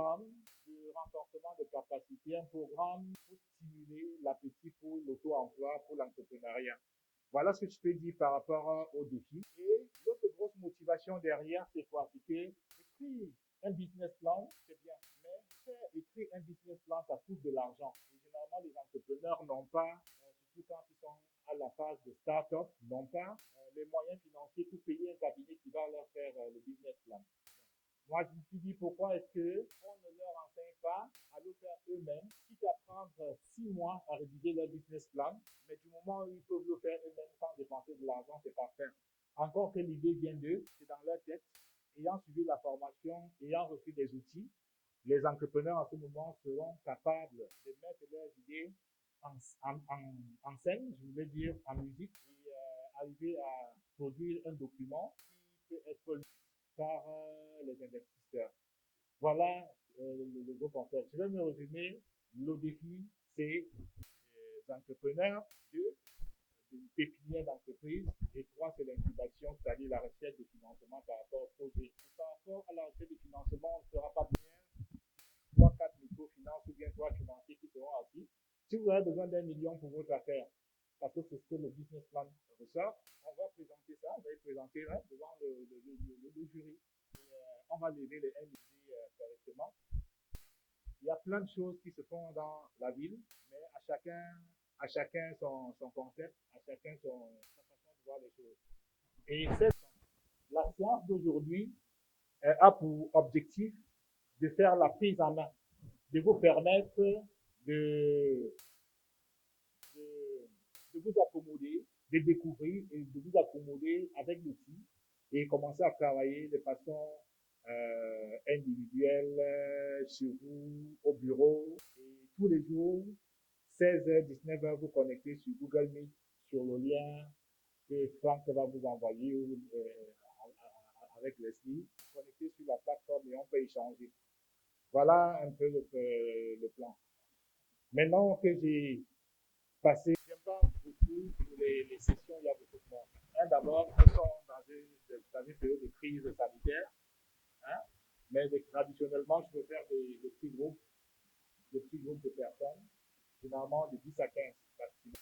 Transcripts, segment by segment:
programme de renforcement de capacité, un programme pour stimuler l'appétit pour l'auto-emploi, pour l'entrepreneuriat. Voilà ce que je peux dire par rapport au défi. Et l'autre grosse motivation derrière, c'est pour appliquer, écrire un business plan, c'est bien. Mais faire écrire un business plan, ça coûte de l'argent. Et généralement, les entrepreneurs n'ont pas, surtout quand ils sont à la phase de start-up, n'ont pas les moyens financiers pour payer un cabinet qui va leur faire le business plan. Moi, je me suis dit, pourquoi est-ce qu'on ne leur enseigne pas à le faire eux-mêmes, quitte à prendre 6 mois à rédiger leur business plan, mais du moment où ils peuvent le faire eux-mêmes sans dépenser de l'argent, c'est parfait. Encore que l'idée vient d'eux, c'est dans leur tête, ayant suivi la formation, ayant reçu des outils, les entrepreneurs en ce moment seront capables de mettre leurs idées en scène, je voulais dire en musique, et arriver à produire un document qui peut être lu par les investisseurs. Voilà le gros concept. Je vais me résumer. Le défi, c'est les entrepreneurs. 2, une pépinière d'entreprise. Et 3, c'est l'incubation, c'est-à-dire la recherche de financement par rapport au projet. Et par rapport à la recherche de financement, on ne fera pas bien 3-4 microfinances ou bien 3 financiers qui seront assis. Si vous avez besoin d'1 million pour votre affaire, parce que c'est ce que le business plan ressort, on va présenter ça, on va le présenter là, devant le jury. Et, on va lever les 1 million correctement. Il y a plein de choses qui se font dans la ville, mais à chacun son concept, à chacun sa façon de voir les choses. Et la séance d'aujourd'hui a pour objectif de faire la prise en main, de vous permettre de, de vous accommoder, de découvrir et de vous accommoder avec l'outil et commencer à travailler de façon individuelle chez vous, au bureau. Et tous les jours, 16h, 19h, vous connectez sur Google Meet, sur le lien que Franck va vous envoyer avec Leslie. Vous connectez sur la plateforme et on peut échanger. Voilà un peu le plan. Maintenant que j'ai passé, j'aime pas beaucoup les sessions, il y a beaucoup de monde. D'abord, nous sommes dans une période de crise sanitaire, hein, mais traditionnellement, je peux faire des petits groupes de personnes, généralement de 10 à 15 maximum,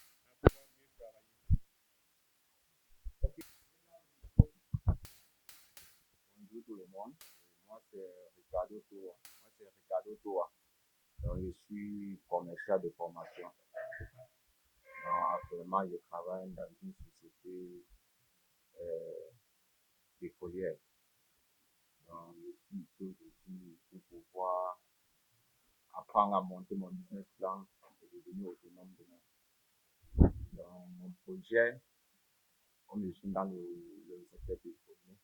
pour pouvoir mieux travailler. Okay. Bonjour tout le monde. Moi, c'est Ricardo Toa. Donc, je suis commercial de formation. Donc, actuellement, je travaille dans une société pétrolière. Donc, je suis ici aujourd'hui pour pouvoir apprendre à monter mon business plan et devenir autonome demain. Donc, mon projet, comme je suis dans le secteur pétrolier,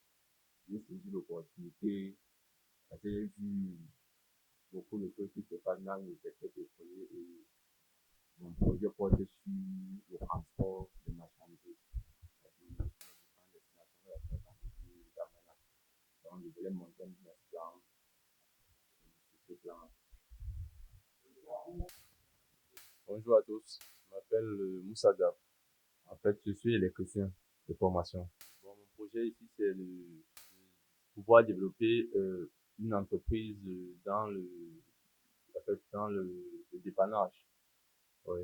j'ai saisi l'opportunité parce que j'ai vu beaucoup de choses qui se passent dans le secteur pétrolier et mon projet porte sur le transport de marchandises. Donc, je voulais monter un business plan sur ce plan. Bonjour à tous, je m'appelle Moussa Dab. En fait, je suis électricien de formation. Bon, mon projet ici, c'est de pouvoir développer une entreprise dans le dépannage. Oui.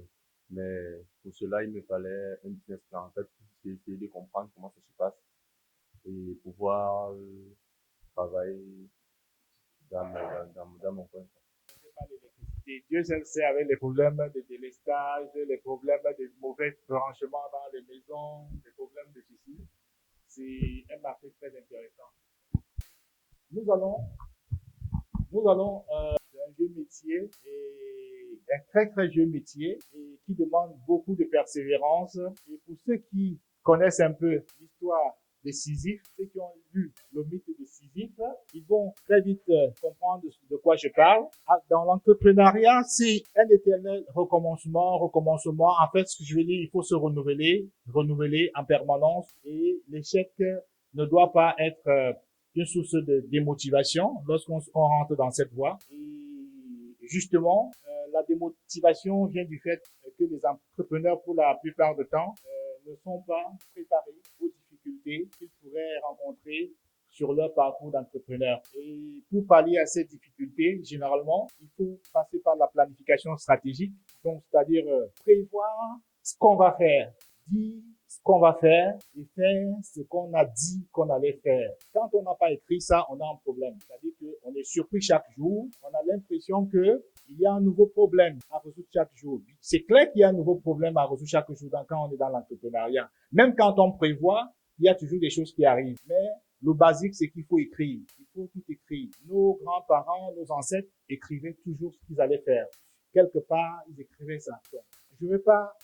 Mais pour cela, il me fallait un business plan. En fait, j'ai essayé de comprendre comment ça se passe et pouvoir travailler dans mon coin. Dieu seul sait avec les problèmes de délestage, les problèmes de mauvais branchements dans les maisons, les problèmes de ceci. C'est un marché très intéressant. Nous allons un jeu métier et un très très jeu métier et qui demande beaucoup de persévérance. Et pour ceux qui connaissent un peu l'histoire de Sisyphe, ceux qui ont lu le mythe de Sisyphe, ils vont très vite comprendre de quoi je parle. Dans l'entrepreneuriat, c'est un éternel recommencement. En fait, ce que je veux dire, il faut se renouveler en permanence et l'échec ne doit pas être une source de démotivation lorsqu'on rentre dans cette voie. Et justement, la démotivation vient du fait que les entrepreneurs, pour la plupart du temps, ne sont pas préparés aux difficultés qu'ils pourraient rencontrer sur leur parcours d'entrepreneur. Et pour pallier à ces difficultés, MVP, généralement, il faut passer par la planification stratégique. Donc, c'est-à-dire prévoir ce qu'on va faire, dire ce qu'on va faire et faire ce qu'on a dit qu'on allait faire. Quand on n'a pas écrit ça, on a un problème. C'est-à-dire qu'on est surpris chaque jour. On a l'impression que il y a un nouveau problème à résoudre chaque jour. C'est clair qu'il y a un nouveau problème à résoudre chaque jour quand on est dans l'entrepreneuriat. Même quand on prévoit, il y a toujours des choses qui arrivent. Mais le basique, c'est qu'il faut écrire. Il faut tout écrire. Nos grands-parents, nos ancêtres écrivaient toujours ce qu'ils allaient faire. Quelque part, ils écrivaient ça. Donc, je ne vais pas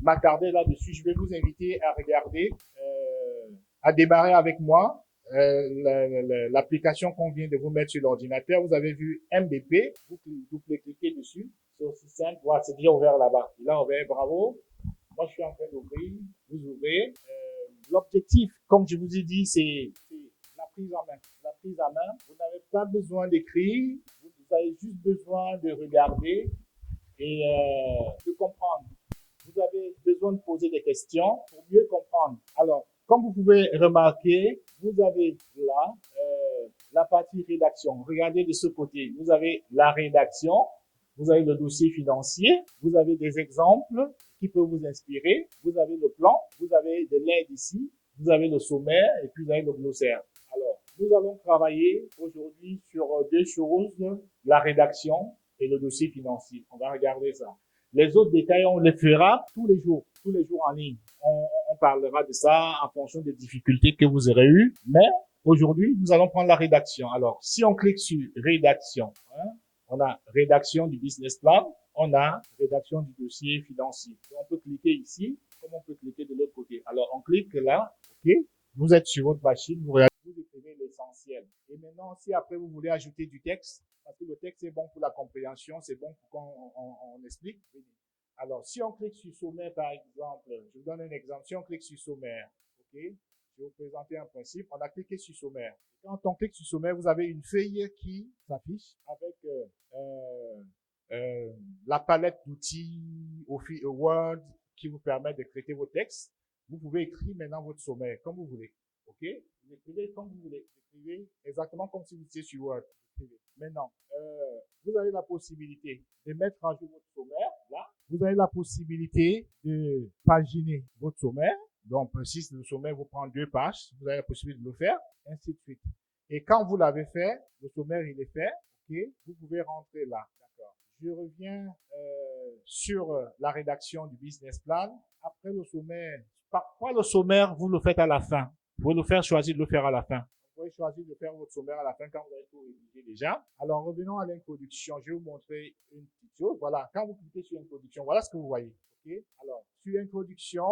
m'attarder là-dessus. Je vais vous inviter à regarder, à démarrer avec moi l'application qu'on vient de vous mettre sur l'ordinateur. Vous avez vu MVP. Vous pouvez cliquer dessus. C'est aussi simple. Voilà, c'est déjà ouvert là-bas. Il a ouvert. Bravo. Moi, je suis en train d'ouvrir. Vous ouvrez. L'objectif, comme je vous ai dit, c'est la prise en main. La prise en main, vous n'avez pas besoin d'écrire, vous avez juste besoin de regarder et de comprendre. Vous avez besoin de poser des questions pour mieux comprendre. Alors, comme vous pouvez remarquer, vous avez là la partie rédaction. Regardez de ce côté, vous avez la rédaction, vous avez le dossier financier, vous avez des exemples qui peuvent vous inspirer, vous avez le plan, vous avez de l'aide ici, vous avez le sommaire et puis vous avez le glossaire. Alors, nous allons travailler aujourd'hui sur deux choses, la rédaction et le dossier financier. On va regarder ça. Les autres détails, on les fera tous les jours en ligne. On parlera de ça en fonction des difficultés que vous aurez eues. Mais aujourd'hui, nous allons prendre la rédaction. Alors, si on clique sur rédaction, on a rédaction du business plan, on a rédaction du dossier financier. Donc, on peut cliquer ici, comme on peut cliquer de l'autre côté. Alors, on clique là, ok. Vous êtes sur votre machine, vous écrivez l'essentiel. Et maintenant, si après vous voulez ajouter du texte, parce que le texte est bon pour la compréhension, c'est bon pour qu'on explique. Alors, si on clique sur sommaire, par exemple, je vous donne un exemple. Si on clique sur sommaire, ok, je vais vous présenter un principe. On a cliqué sur sommaire. Quand on clique sur sommaire, vous avez une feuille qui s'affiche avec la palette d'outils Word qui vous permet de traiter vos textes. Vous pouvez écrire maintenant votre sommaire comme vous voulez. Ok? Vous écrivez comme vous voulez. Vous écrivez exactement comme si vous étiez sur Word. Maintenant, vous avez la possibilité de mettre à jour votre sommaire, là. Vous avez la possibilité de paginer votre sommaire. Donc, si le sommaire vous prend 2 pages, vous avez la possibilité de le faire, ainsi de suite. Et quand vous l'avez fait, le sommaire, il est fait, ok, vous pouvez rentrer là. D'accord. Je reviens sur la rédaction du business plan. Après le sommaire, parfois le sommaire, vous le faites à la fin. Vous pouvez le faire, choisir de le faire à la fin. Vous pouvez choisir de faire votre sommaire à la fin quand vous avez tout rédigé déjà. Alors, revenons à l'introduction. Je vais vous montrer une petite chose. Voilà, quand vous cliquez sur introduction, voilà ce que vous voyez. Okay? Alors, sur introduction,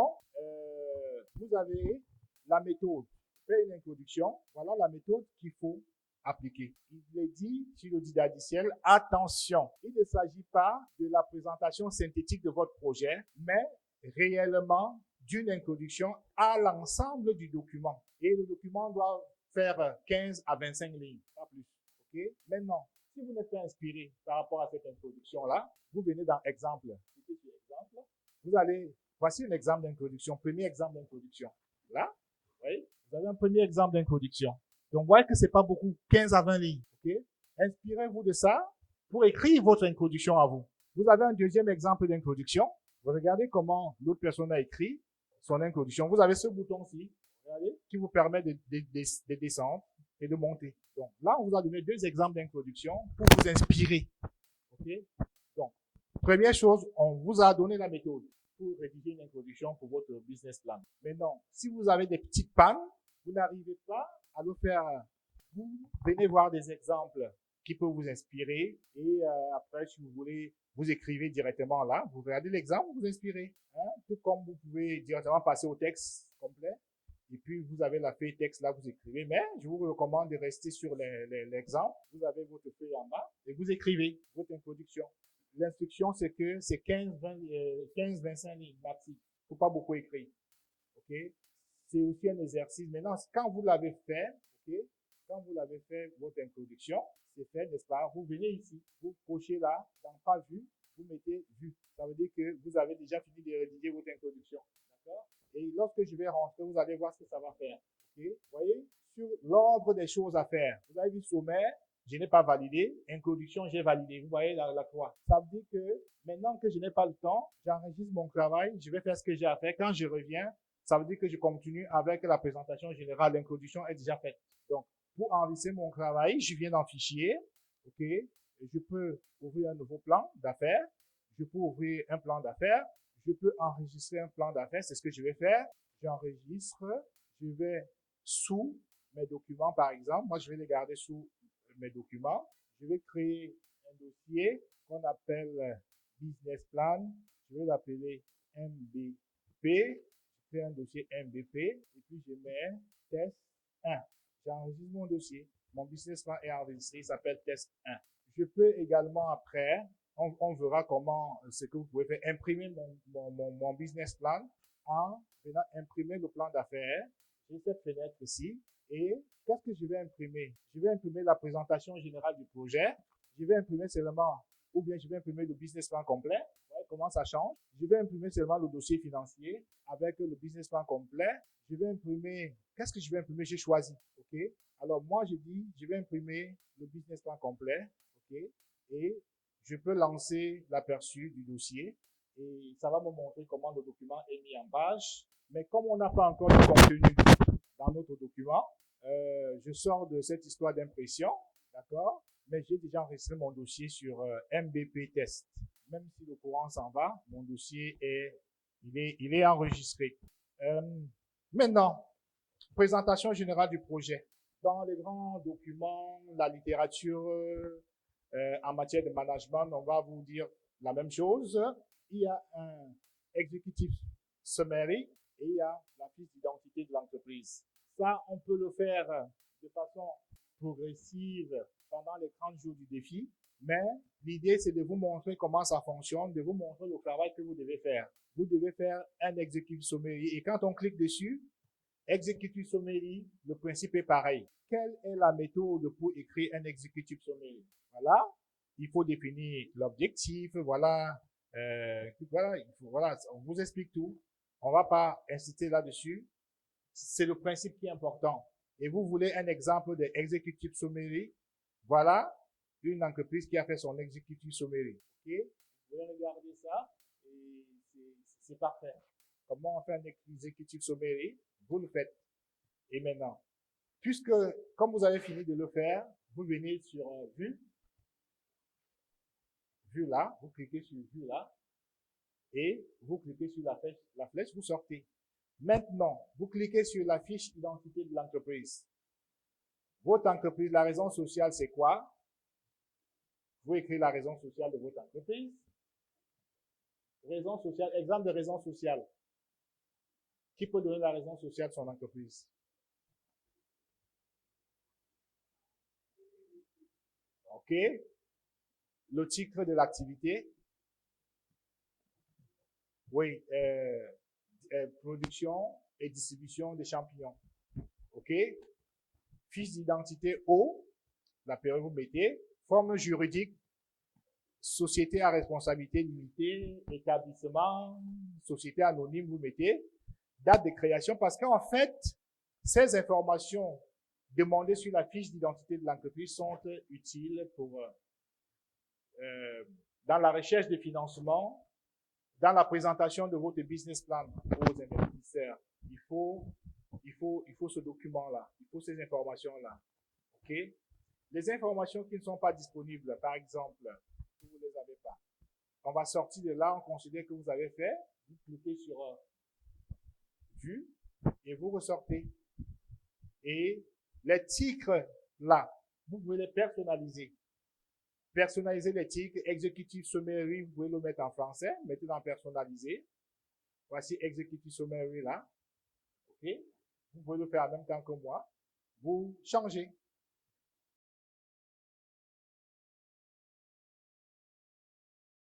vous avez la méthode. Faites une introduction. Voilà la méthode qu'il faut appliquer. Il est dit sur le didacticiel, attention, il ne s'agit pas de la présentation synthétique de votre projet, mais réellement d'une introduction à l'ensemble du document. Et le document doit faire 15 à 25 lignes, pas plus. Okay? Maintenant, si vous n'êtes pas inspiré par rapport à cette introduction-là, vous venez dans exemple. Cliquez sur exemple. Vous allez, voici un exemple d'introduction, premier exemple d'introduction. Là, vous voyez, vous avez un premier exemple d'introduction. Donc, vous voyez que c'est pas beaucoup, 15 à 20 lignes. Okay? Inspirez-vous de ça pour écrire votre introduction à vous. Vous avez un deuxième exemple d'introduction. Vous regardez comment l'autre personne a écrit son introduction. Vous avez ce bouton-ci, regardez, qui vous permet de descendre et de monter. Donc, là, on vous a donné 2 exemples d'introduction pour vous inspirer. Okay? Donc, première chose, on vous a donné la méthode pour rédiger une introduction pour votre business plan. Maintenant, si vous avez des petites pannes, vous n'arrivez pas à le faire, vous venez voir des exemples qui peuvent vous inspirer et après, si vous voulez, vous écrivez directement là, vous regardez l'exemple, vous inspirez. Hein? Tout comme vous pouvez directement passer au texte complet et puis vous avez la feuille texte là, vous écrivez. Mais je vous recommande de rester sur l'exemple. Vous avez votre feuille en bas et vous écrivez votre introduction. L'instruction, c'est que c'est 15-25 lignes maxi. Faut pas beaucoup écrire. Ok? C'est aussi un exercice. Maintenant, quand vous l'avez fait, ok? Quand vous l'avez fait, votre introduction, c'est fait, n'est-ce pas? Vous venez ici, vous cochez là, dans pas vu, vous mettez vu. Ça veut dire que vous avez déjà fini de rédiger votre introduction. D'accord? Et lorsque je vais rentrer, vous allez voir ce que ça va faire. Ok? Vous voyez? Sur l'ordre des choses à faire. Vous avez vu sommaire, je n'ai pas validé. Introduction, j'ai validé. Vous voyez la croix. Ça veut dire que maintenant que je n'ai pas le temps, j'enregistre mon travail, je vais faire ce que j'ai à faire. Quand je reviens, ça veut dire que je continue avec la présentation générale. L'introduction est déjà faite. Donc, pour enregistrer mon travail, je viens dans Fichier. OK. Je peux ouvrir un nouveau plan d'affaires. Je peux ouvrir un plan d'affaires. Je peux enregistrer un plan d'affaires. C'est ce que je vais faire. J'enregistre. Je vais sous mes documents, par exemple. Moi, je vais les garder sous mes documents. Je vais créer un dossier qu'on appelle Business Plan. Je vais l'appeler MBP. Je crée un dossier MBP et puis je mets test 1. J'enregistre mon dossier. Mon business plan est enregistré. Il s'appelle test 1. Je peux également après, on verra comment, ce que vous pouvez faire, imprimer mon business plan en venant imprimer le plan d'affaires. J'ai cette fenêtre ici. Et qu'est-ce que je vais imprimer? Je vais imprimer la présentation générale du projet. Je vais imprimer seulement, ou bien je vais imprimer le business plan complet. Vous voyez comment ça change? Je vais imprimer seulement le dossier financier avec le business plan complet. Je vais imprimer, qu'est-ce que je vais imprimer? J'ai choisi. OK? Alors, moi, je dis, je vais imprimer le business plan complet. OK? Et je peux lancer l'aperçu du dossier. Et ça va me montrer comment le document est mis en page. Mais comme on n'a pas encore de contenu dans notre document, je sors de cette histoire d'impression, d'accord? Mais j'ai déjà enregistré mon dossier sur MBP Test. Même si le courant s'en va, mon dossier il est enregistré. Maintenant, présentation générale du projet. Dans les grands documents, la littérature en matière de management, on va vous dire la même chose. Il y a un executive summary et il y a la fiche d'identité de l'entreprise. Ça, on peut le faire de façon progressive pendant les 30 jours du défi, mais l'idée, c'est de vous montrer comment ça fonctionne, de vous montrer le travail que vous devez faire. Vous devez faire un executive summary et quand on clique dessus, executive summary, le principe est pareil. Quelle est la méthode pour écrire un executive summary? Voilà, il faut définir l'objectif, voilà, voilà, on vous explique tout. On va pas insister là-dessus. C'est le principe qui est important. Et vous voulez un exemple de executive summary? Voilà une entreprise qui a fait son executive summary. OK? Vous allez regarder ça et c'est parfait. Comment on fait un executive summary? Vous le faites. Et maintenant, puisque, comme vous avez fini de le faire, vous venez sur Vue. Vue là, vous cliquez sur Vue là. Et vous cliquez sur la flèche, vous sortez. Maintenant, vous cliquez sur la fiche identité de l'entreprise. Votre entreprise, la raison sociale, c'est quoi? Vous écrivez la raison sociale de votre entreprise. Raison sociale, exemple de raison sociale. Qui peut donner la raison sociale de son entreprise? OK. Le titre de l'activité. Oui, production et distribution des champignons. OK. Fiche d'identité O, la période vous mettez. Forme juridique, société à responsabilité limitée, établissement, société anonyme, vous mettez. Date de création, parce qu'en fait, ces informations demandées sur la fiche d'identité de l'entreprise sont utiles pour dans la recherche de financement, dans la présentation de votre business plan aux investisseurs. Il faut ce document-là, il faut ces informations-là. OK? Les informations qui ne sont pas disponibles, par exemple, si vous ne les avez pas, on va sortir de là, on considère que vous avez fait, vous cliquez sur Vue et vous ressortez. Et les titres là, vous pouvez les personnaliser. Personnaliser les titres, Executive Summary, vous pouvez le mettre en français, mettez dans personnaliser. Voici Executive Summary là. OK? Vous pouvez le faire en même temps que moi. Vous changez.